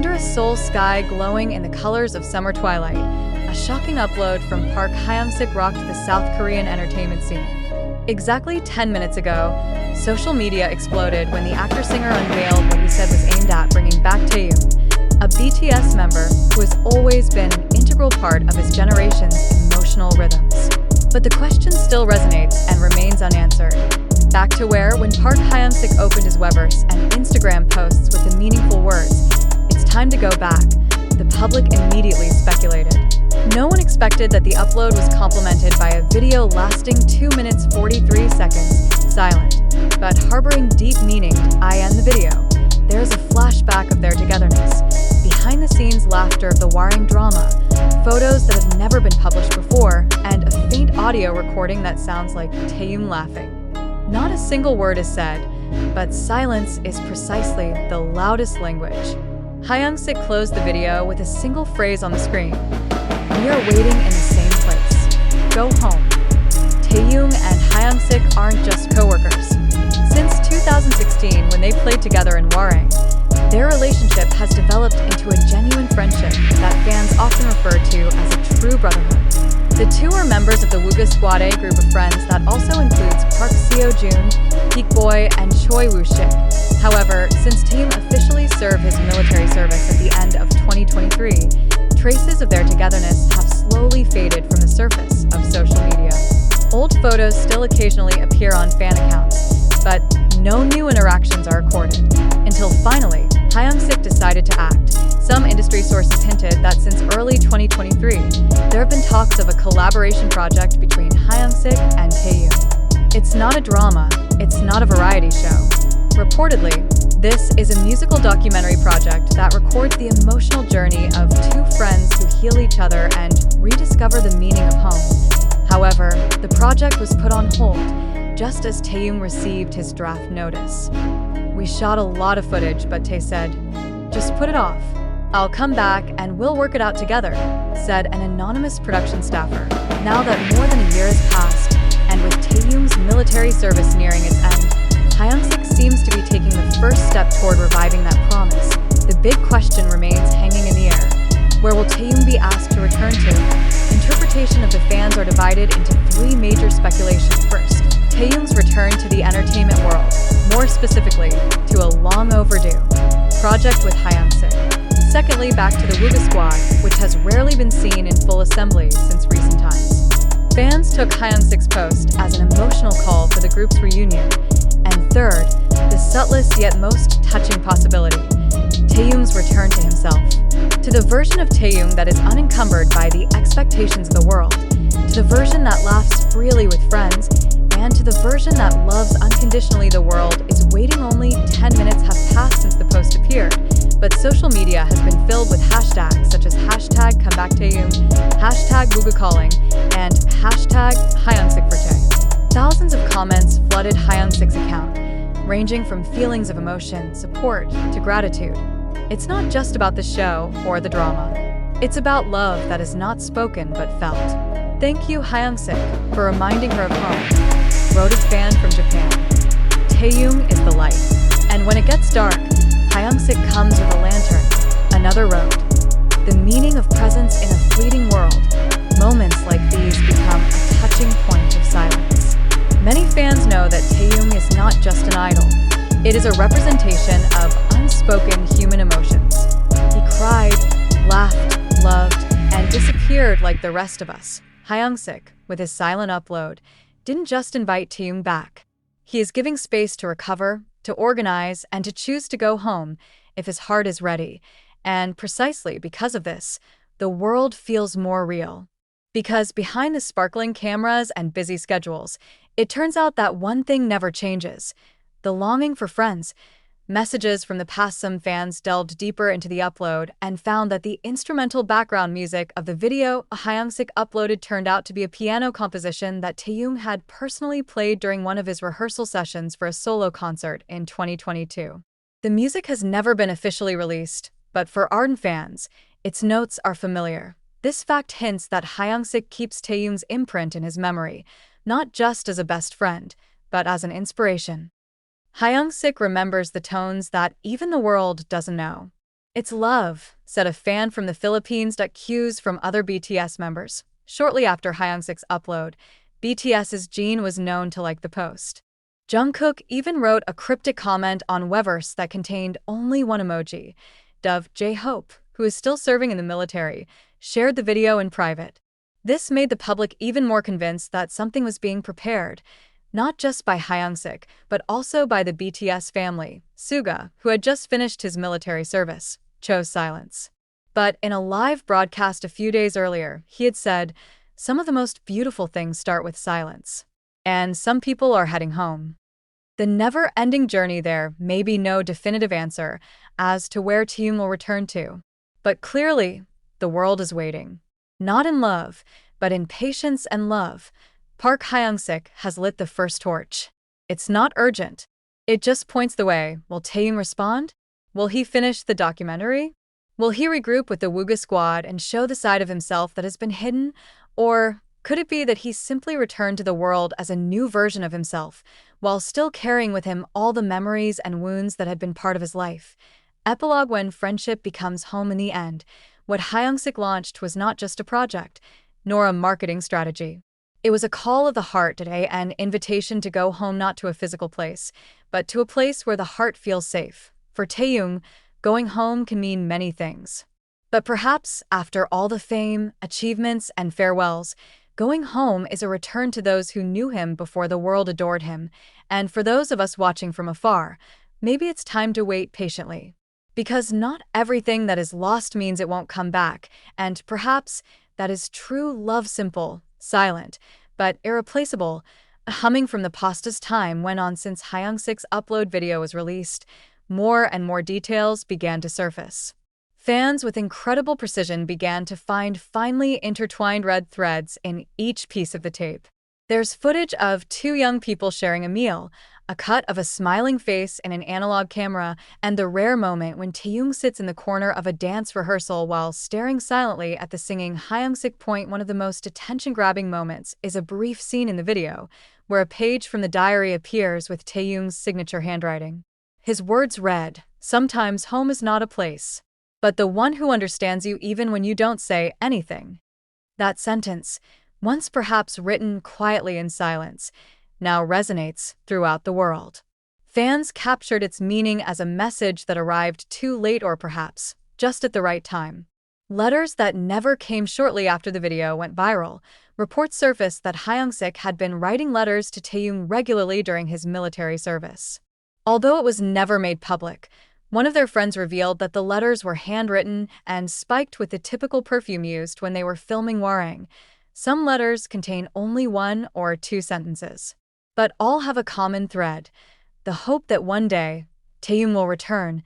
Under a Seoul sky glowing in the colors of summer twilight, a shocking upload from Park Hyungsik rocked the South Korean entertainment scene. Exactly 10 minutes ago, social media exploded when the actor-singer unveiled what he said was aimed at bringing back Taehyung, a BTS member who has always been an integral part of his generation's emotional rhythms. But the question still resonates and remains unanswered. Back to where, when Park Hyungsik opened his Weverse and Instagram posts with the meaningful words, "It's time to go back," the public immediately speculated. No one expected that the upload was complemented by a video lasting 2 minutes 43 seconds, silent, but harboring deep meaning. I end the video. There's a flashback of their togetherness, behind-the-scenes laughter of the Warring drama, photos that have never been published before, and a faint audio recording that sounds like Taehyung laughing. Not a single word is said, but silence is precisely the loudest language. Hyungsik closed the video with a single phrase on the screen. "We are waiting in the same place. Go home." Taehyung and Hyungsik aren't just co-workers. Since 2016, when they played together in Warring, their relationship has developed into a genuine friendship that fans often refer to as a true brotherhood. The two are members of the Wooga Squad, a group of friends that also includes Park Seo-joon, Peak Boy, and Choi Woo-shik. However, since Taehyung officially served his military service at the end of 2023, traces of their togetherness have slowly faded from the surface of social media. Old photos still occasionally appear on fan accounts, but no new interactions are recorded. Until finally, Hyungsik decided to act. Some industry sources hinted that since early 2023, there have been talks of a collaboration project between Hyungsik and Taehyung. It's not a drama, it's not a variety show. Reportedly, this is a musical documentary project that records the emotional journey of two friends who heal each other and rediscover the meaning of home. However, the project was put on hold just as Taehyung received his draft notice. "We shot a lot of footage, but Tae said, 'Just put it off. I'll come back and we'll work it out together,'" said an anonymous production staffer. Now that more than a year has passed, and with Taehyung's military service nearing its end, Hyungsik seems to be taking the first step toward reviving that promise. The big question remains hanging in the air. Where will Taehyung be asked to return to? Interpretation of the fans are divided into three major speculations. First, Taehyung's return to the entertainment world, more specifically, to a long overdue project with Hyungsik. Secondly, back to the Wooga Squad, which has rarely been seen in full assembly since recent times. Fans took Hyungsik's post as an emotional call for the group's reunion. And third, the subtlest yet most touching possibility, Taehyung's return to himself. To the version of Taehyung that is unencumbered by the expectations of the world, to the version that laughs freely with friends, and to the version that loves unconditionally. The world is waiting. Only 10 minutes have passed since the post appeared, but social media has been filled with hashtags such as hashtag #ComebackTaehyung, hashtag WoogaCalling, and hashtag HyungsikForTae. Thousands of comments flooded Hyungsik's account, ranging from feelings of emotion, support, to gratitude. It's not just about the show or the drama. It's about love that is not spoken but felt. "Thank you, Hyungsik, for reminding her of home," wrote a fan from Japan. "Taehyung is the light. And when it gets dark, Hyungsik comes with a lantern, another road." The meaning of presence in a fleeting world. Moments like these become a touching point of silence. Many fans know that Taehyung is not just an idol. It is a representation of unspoken human emotions. He cried, laughed, loved, and disappeared like the rest of us. Hyungsik, with his silent upload, didn't just invite Taehyung back. He is giving space to recover, to organize, and to choose to go home if his heart is ready. And precisely because of this, the world feels more real. Because behind the sparkling cameras and busy schedules, it turns out that one thing never changes: the longing for friends. Messages from the past. Some fans delved deeper into the upload and found that the instrumental background music of the video Hyungsik uploaded turned out to be a piano composition that Taehyung had personally played during one of his rehearsal sessions for a solo concert in 2022. The music has never been officially released, but for ardent fans, its notes are familiar. This fact hints that Hyungsik keeps Taehyung's imprint in his memory, not just as a best friend, but as an inspiration. Hyungsik remembers the tones that even the world doesn't know. "It's love," said a fan from the Philippines that cues from other BTS members. Shortly after Hyungsik's upload, BTS's Jin was known to like the post. Jungkook even wrote a cryptic comment on Weverse that contained only one emoji. Dove J-Hope, who is still serving in the military, shared the video in private. This made the public even more convinced that something was being prepared, not just by Hyungsik, but also by the BTS family. Suga, who had just finished his military service, chose silence. But in a live broadcast a few days earlier, he had said, "Some of the most beautiful things start with silence. And some people are heading home." The never-ending journey there may be no definitive answer as to where Taehyung will return to. But clearly, the world is waiting. Not in love, but in patience and love, Park Hyungsik has lit the first torch. It's not urgent. It just points the way. Will Taehyung respond? Will he finish the documentary? Will he regroup with the Wooga squad and show the side of himself that has been hidden? Or could it be that he simply returned to the world as a new version of himself, while still carrying with him all the memories and wounds that had been part of his life? Epilogue: when friendship becomes home in the end, what Hyungsik launched was not just a project, nor a marketing strategy. It was a call of the heart today, an invitation to go home, not to a physical place, but to a place where the heart feels safe. For Taehyung, going home can mean many things. But perhaps, after all the fame, achievements, and farewells, going home is a return to those who knew him before the world adored him. And for those of us watching from afar, maybe it's time to wait patiently. Because not everything that is lost means it won't come back, and perhaps that is true love, simple, silent, but irreplaceable. A humming from the pasta's time went on since Hyungsik's upload video was released. More and more details began to surface. Fans with incredible precision began to find finely intertwined red threads in each piece of the tape. There's footage of two young people sharing a meal, a cut of a smiling face in an analog camera, and the rare moment when Taehyung sits in the corner of a dance rehearsal while staring silently at the singing Hyungsik. One of the most attention-grabbing moments is a brief scene in the video, where a page from the diary appears with Taehyung's signature handwriting. His words read, "Sometimes home is not a place, but the one who understands you even when you don't say anything." That sentence, once perhaps written quietly in silence, now resonates throughout the world. Fans captured its meaning as a message that arrived too late, or perhaps just at the right time. Letters that never came. Shortly after the video went viral, reports surfaced that Hyungsik had been writing letters to Taehyung regularly during his military service. Although it was never made public, one of their friends revealed that the letters were handwritten and spiked with the typical perfume used when they were filming Warang. Some letters contain only 1 or 2 sentences, but all have a common thread: the hope that one day Taehyung will return,